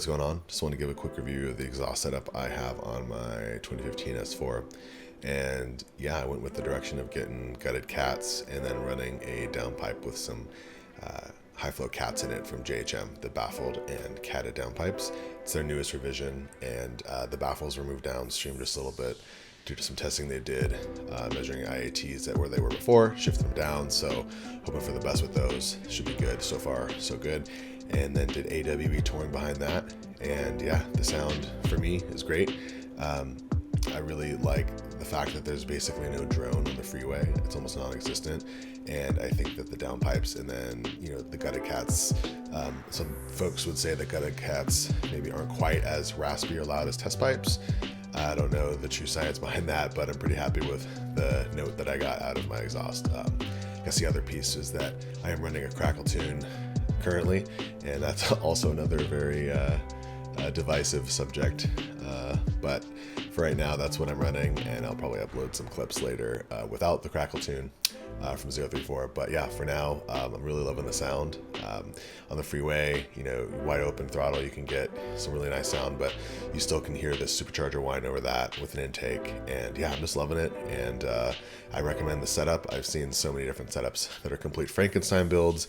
going on? Just want to give a quick review of the exhaust setup I have on my 2015 S4. And yeah, I went with the direction of getting gutted cats and then running a downpipe with some high flow cats in it from JHM, the baffled and catted downpipes. It's their newest revision, and the baffles were moved downstream just a little bit due to some testing they did, measuring IATs at where they were before, shift them down. So hoping for the best with those. Should be good so far, so good. And then did AWB touring behind that, and yeah, the sound for me is great. I really like the fact that there's basically no drone on the freeway. It's almost non-existent, and I think that the downpipes and then the gutted cats. Some folks would say that gutted cats maybe aren't quite as raspy or loud as test pipes. I don't know the true science behind that, but I'm pretty happy with the note that I got out of my exhaust. I guess the other piece is that I am running a Crackle Tune currently, and that's also another very divisive subject. But for right now, that's what I'm running, and I'll probably upload some clips later without the Crackle Tune from 034. But yeah, for now, I'm really loving the sound. On the freeway, wide open throttle, you can get some really nice sound, but you still can hear this supercharger whine over that with an intake. And yeah, I'm just loving it, and I recommend the setup. I've seen so many different setups that are complete Frankenstein builds,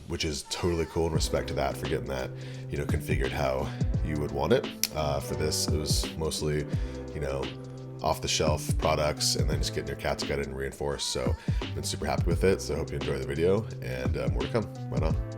which is totally cool in respect to that, for getting that configured how you would want it. For this, it was mostly off-the-shelf products, and then just getting your cats gutted and reinforced. So I've been super happy with it. So I hope you enjoy the video, and more to come. Right on.